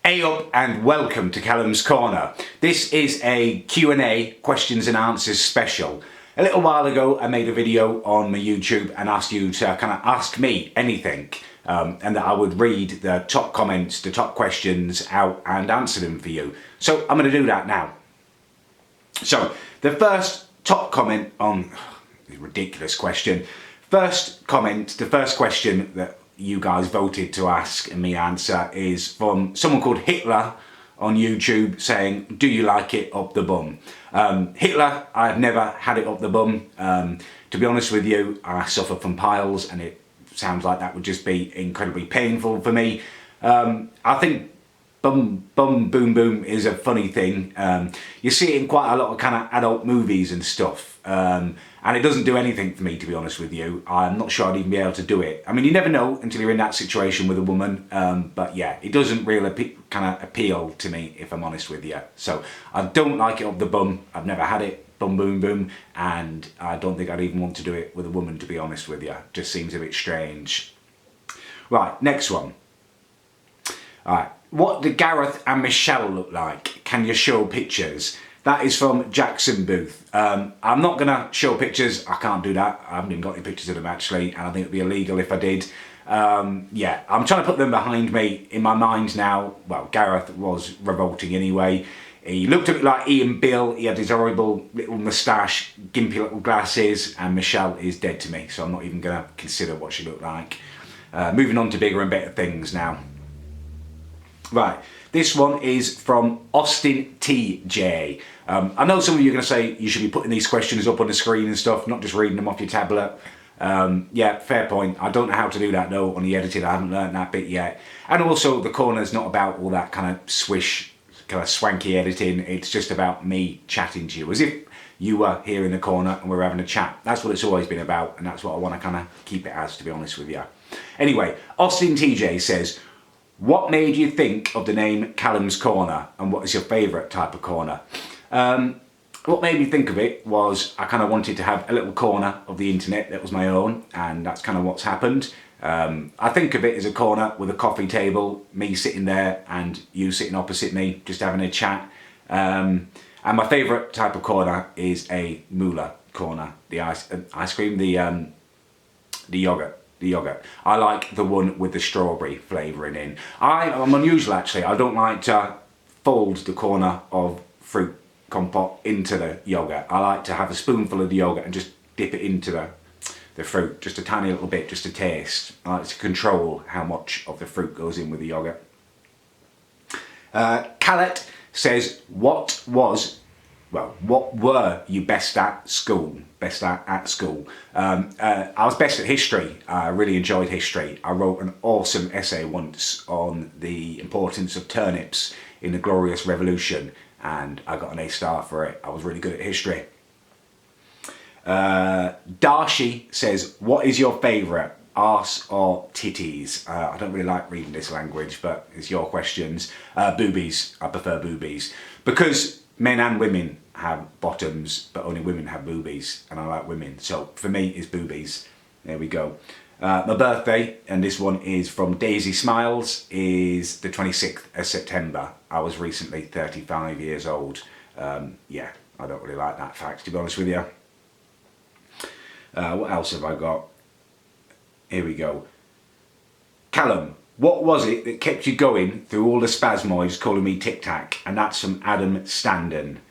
Hey up and welcome to Callum's Corner. This is a Q&A, questions and answers special. A little while ago I made a video on my YouTube and asked you to kind of ask me anything and that I would read the top comments, the top questions out and answer them for you. So I'm going to do that now. So the first top comment on the ridiculous question. First comment, the first question that you guys voted to ask and me answer is from someone called Hitler on YouTube saying, do you like it up the bum? Hitler, I've never had it up the bum. To be honest with you, I suffer from piles and it sounds like that would just be incredibly painful for me. I think boom boom is a funny thing. You see it in quite a lot of kind of adult movies and stuff. And it doesn't do anything for me, to be honest with you. I'm not sure I'd even be able to do it. I mean, you never know until you're in that situation with a woman. But yeah, it doesn't really kind of appeal to me, if I'm honest with you. So I don't like it up the bum. I've never had it, boom. And I don't think I'd even want to do it with a woman, to be honest with you. Just seems a bit strange. Right, next one. All right. What do Gareth and Michelle look like? Can you show pictures? That is from Jackson Booth. I'm not going to show pictures. I can't do that. I haven't even got any pictures of them actually, and I think it would be illegal if I did. Yeah, I'm trying to put them behind me in my mind now. Well, Gareth was revolting anyway. He looked a bit like Ian Bill. He had his horrible little moustache, gimpy little glasses, and Michelle is dead to me, so I'm not even going to consider what she looked like. Moving on to bigger and better things now. Right, this one is from Austin TJ. I know some of you are going to say you should be putting these questions up on the screen and stuff, not just reading them off your tablet. Yeah, fair point. I don't know how to do that though on the editing. I haven't learned that bit yet. And also the corner's not about all that kind of swish, kind of swanky editing. It's just about me chatting to you as if you were here in the corner and we're having a chat. That's what it's always been about, and that's what I want to kind of keep it as, to be honest with you. Anyway, Austin TJ says, what made you think of the name Callum's Corner, and what is your favourite type of corner? What made me think of it was I kind of wanted to have a little corner of the internet that was my own, and that's kind of what's happened. I think of it as a corner with a coffee table, me sitting there and you sitting opposite me, just having a chat. And my favourite type of corner is a moolah corner, the ice cream, the yoghurt. The yoghurt. I like the one with the strawberry flavouring in. I'm unusual actually. I don't like to fold the corner of fruit compote into the yoghurt. I like to have a spoonful of the yoghurt and just dip it into the fruit, just a tiny little bit, just a taste. I like to control how much of the fruit goes in with the yoghurt. Khaled says, what were you best at school? Best at school. I was best at history. I really enjoyed history. I wrote an awesome essay once on the importance of turnips in the Glorious Revolution, and I got an A star for it. I was really good at history. Darshi says, what is your favourite, arse or titties? I don't really like reading this language, but it's your questions. Boobies. I prefer boobies. Because men and women have bottoms, but only women have boobies, and I like women. So for me, it's boobies. There we go. My birthday, and this one is from Daisy Smiles, is the 26th of September. I was recently 35 years old. Yeah, I don't really like that fact, to be honest with you. What else have I got? Here we go. Callum, what was it that kept you going through all the spasmoids calling me Tic Tac? And that's from Adam Standen.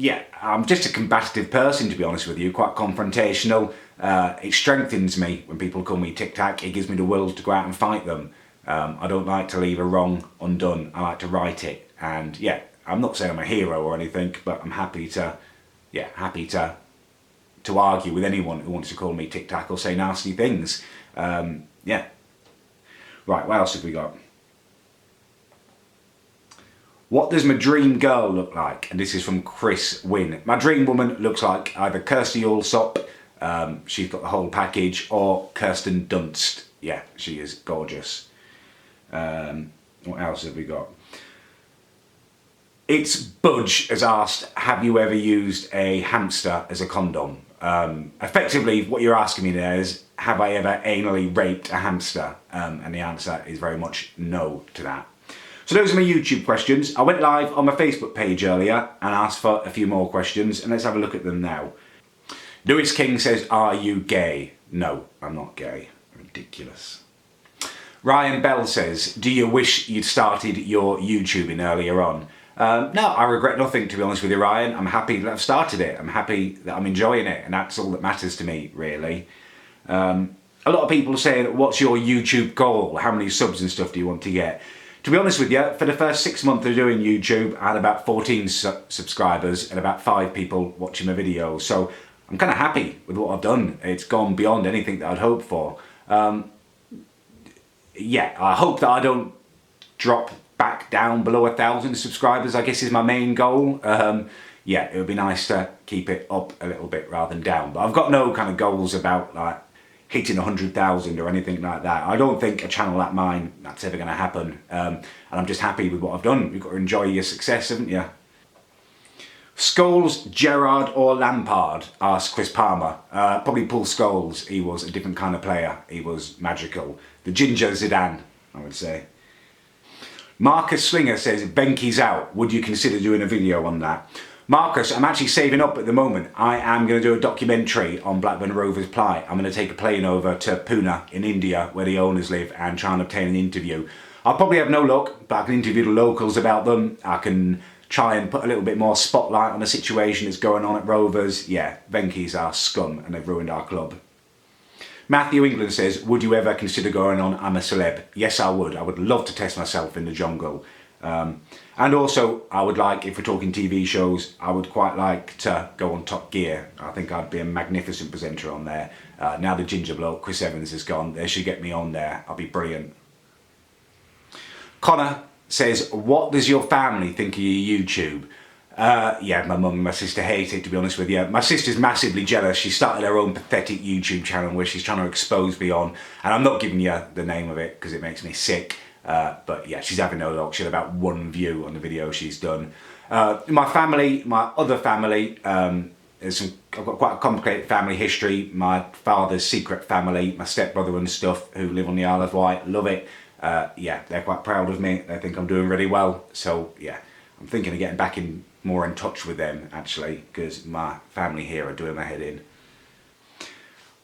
Yeah, I'm just a combative person, to be honest with you, quite confrontational. It strengthens me when people call me Tic Tac. It gives me the will to go out and fight them. I don't like to leave a wrong undone. I like to right it. And yeah, I'm not saying I'm a hero or anything, but I'm happy to argue with anyone who wants to call me Tic Tac or say nasty things. Yeah. Right, what else have we got? What does my dream girl look like? And this is from Chris Wynn. My dream woman looks like either Kirsty Allsop, she's got the whole package, or Kirsten Dunst. Yeah, she is gorgeous. What else have we got? It's Budge has asked, have you ever used a hamster as a condom? Effectively, what you're asking me there is, have I ever anally raped a hamster? And the answer is very much no to that. So those are my YouTube questions. I went live on my Facebook page earlier and asked for a few more questions, and let's have a look at them now. Lewis King says, are you gay? No, I'm not gay. Ridiculous. Ryan Bell says, do you wish you'd started your YouTubing earlier on? No, I regret nothing, to be honest with you, Ryan. I'm happy that I've started it. I'm happy that I'm enjoying it, and that's all that matters to me, really. A lot of people are saying, what's your YouTube goal? How many subs and stuff do you want to get? To be honest with you, for the first 6 months of doing YouTube, I had about 14 subscribers and about 5 people watching my videos. So I'm kind of happy with what I've done. It's gone beyond anything that I'd hoped for. Yeah, I hope that I don't drop back down below 1,000 subscribers, I guess is my main goal. Yeah, it would be nice to keep it up a little bit rather than down. But I've got no kind of goals about like hitting 100,000 or anything like that. I don't think a channel like mine, that's ever going to happen. And I'm just happy with what I've done. You've got to enjoy your success, haven't you? Scholes, Gerrard or Lampard, asked Chris Palmer. Probably Paul Scholes. He was a different kind of player. He was magical. The ginger Zidane, I would say. Marcus Slinger says, Benke's out. Would you consider doing a video on that? Marcus, I'm actually saving up at the moment. I am going to do a documentary on Blackburn Rovers' plight. I'm going to take a plane over to Pune in India, where the owners live, and try and obtain an interview. I'll probably have no luck, but I can interview the locals about them. I can try and put a little bit more spotlight on the situation that's going on at Rovers. Yeah, Benke's are scum and they've ruined our club. Matthew England says, would you ever consider going on I'm a Celeb? Yes, I would. I would love to test myself in the jungle. And also, I would like, if we're talking TV shows, I would quite like to go on Top Gear. I think I'd be a magnificent presenter on there. Now the ginger bloke, Chris Evans, is gone. They should get me on there. I'll be brilliant. Connor says, what does your family think of your YouTube? Yeah, my mum and my sister hate it, to be honest with you. My sister's massively jealous. She started her own pathetic YouTube channel where she's trying to expose me on, and I'm not giving you the name of it because it makes me sick. But yeah, she's having no luck. She had about 1 view on the video she's done. My family, my other family, I've got quite a complicated family history. My father's secret family, my stepbrother and stuff, who live on the Isle of Wight, love it. Yeah, they're quite proud of me. They think I'm doing really well. So yeah, I'm thinking of getting back more in touch with them, actually, because my family here are doing my head in.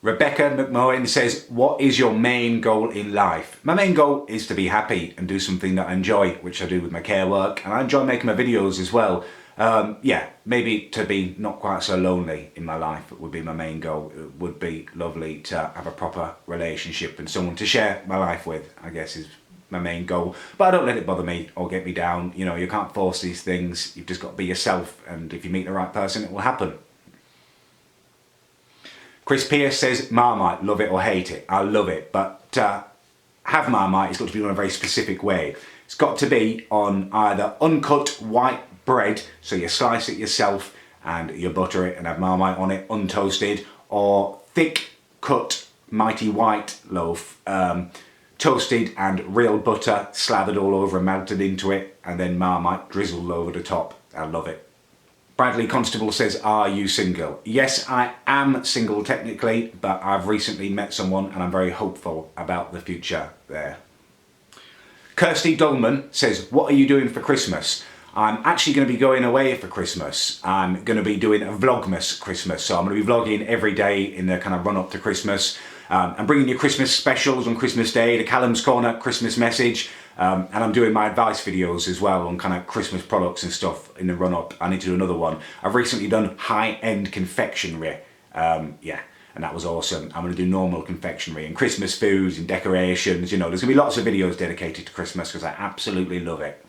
Rebecca McMohan says, what is your main goal in life? My main goal is to be happy and do something that I enjoy, which I do with my care work, and I enjoy making my videos as well. Yeah, maybe to be not quite so lonely in my life would be my main goal. It would be lovely to have a proper relationship and someone to share my life with, I guess, is my main goal. But I don't let it bother me or get me down. You know, you can't force these things. You've just got to be yourself, and if you meet the right person, it will happen. Chris Pierce says, Marmite, love it or hate it. I love it, but have Marmite, it's got to be done in a very specific way. It's got to be on either uncut white bread, so you slice it yourself and you butter it and have Marmite on it, untoasted, or thick cut Mighty White loaf, toasted and real butter slathered all over and melted into it, and then Marmite drizzled over the top. I love it. Bradley Constable says, are you single? Yes, I am single technically, but I've recently met someone and I'm very hopeful about the future there. Kirsty Dolman says, what are you doing for Christmas? I'm actually going to be going away for Christmas. I'm going to be doing a Vlogmas Christmas, so I'm going to be vlogging every day in the kind of run up to Christmas. I'm bringing you Christmas specials on Christmas Day, the Callum's Corner Christmas message, and I'm doing my advice videos as well on kind of Christmas products and stuff in the run up. I need to do another one. I've recently done high-end confectionery, yeah, and that was awesome. I'm going to do normal confectionery and Christmas foods and decorations. You know, there's going to be lots of videos dedicated to Christmas because I absolutely love it.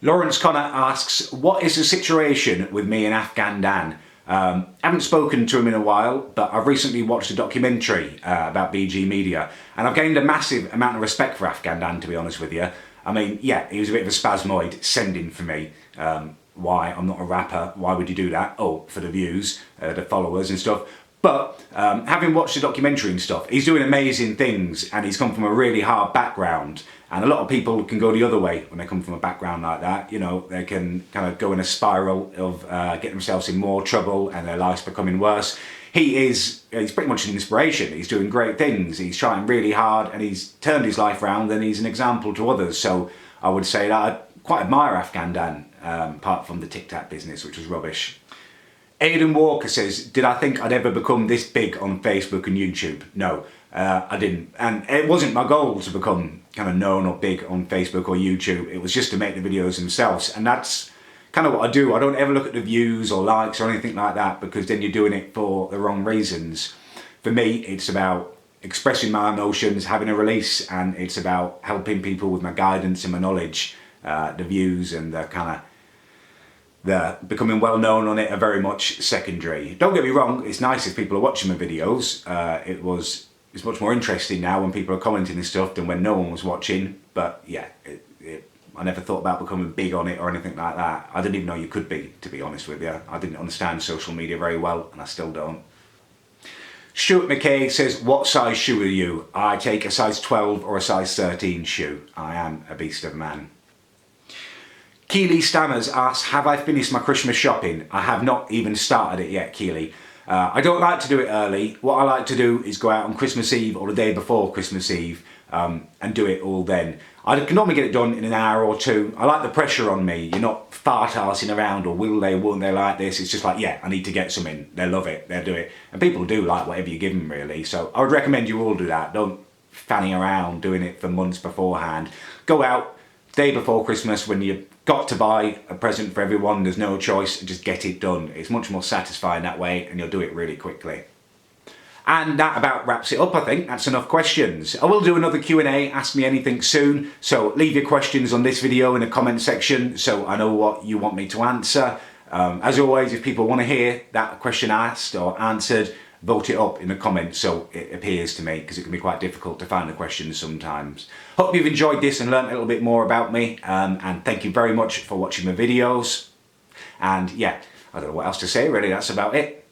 Lawrence Connor asks, what is the situation with me and Afghan Dan? I haven't spoken to him in a while, but I've recently watched a documentary about BG Media, and I've gained a massive amount of respect for Afghan Dan, to be honest with you. I mean, yeah, he was a bit of a spasmoid sending for me. Why? I'm not a rapper. Why would you do that? Oh, for the views, the followers and stuff. But having watched the documentary and stuff, he's doing amazing things, and he's come from a really hard background, And a lot of people can go the other way when they come from a background like that. You know, they can kind of go in a spiral of getting themselves in more trouble and their life's becoming worse. He's pretty much an inspiration. He's doing great things. He's trying really hard and he's turned his life around and he's an example to others. So I would say that I quite admire Afghan Dan, apart from the Tic Tac business, which was rubbish. Aidan Walker says, did I think I'd ever become this big on Facebook and YouTube? No, I didn't. And it wasn't my goal to become kind of known or big on Facebook or YouTube. It was just to make the videos themselves. And that's kind of what I do. I don't ever look at the views or likes or anything like that, because then you're doing it for the wrong reasons. For me, it's about expressing my emotions, having a release, and it's about helping people with my guidance and my knowledge. The views and the kind of the becoming well known on it are very much secondary. Don't get me wrong, it's nice if people are watching my videos. It's much more interesting now when people are commenting and stuff than when no one was watching. But yeah, I never thought about becoming big on it or anything like that. I didn't even know you could be, to be honest with you. I didn't understand social media very well, and I still don't. Stuart McKay says, what size shoe are you? I take a size 12 or a size 13 shoe. I am a beast of a man. Keely Stammers asks, have I finished my Christmas shopping? I have not even started it yet, Keely. I don't like to do it early. What I like to do is go out on Christmas Eve or the day before Christmas Eve and do it all then. I can normally get it done in an hour or two. I like the pressure on me. You're not fart-arsing around or will they, won't they like this. It's just like, yeah, I need to get something. They love it, they'll do it. And people do like whatever you give them, really. So I would recommend you all do that. Don't fanning around doing it for months beforehand. Go out day before Christmas when you've got to buy a present for everyone, there's no choice, just get it done. It's much more satisfying that way and you'll do it really quickly. And that about wraps it up, I think. That's enough questions. I will do another Q&A, ask me anything soon. So leave your questions on this video in the comment section so I know what you want me to answer. As always, if people want to hear that question asked or answered, vote it up in the comments so it appears to me, because it can be quite difficult to find the questions sometimes. Hope you've enjoyed this and learned a little bit more about me, and thank you very much for watching my videos. And yeah, I don't know what else to say really, that's about it.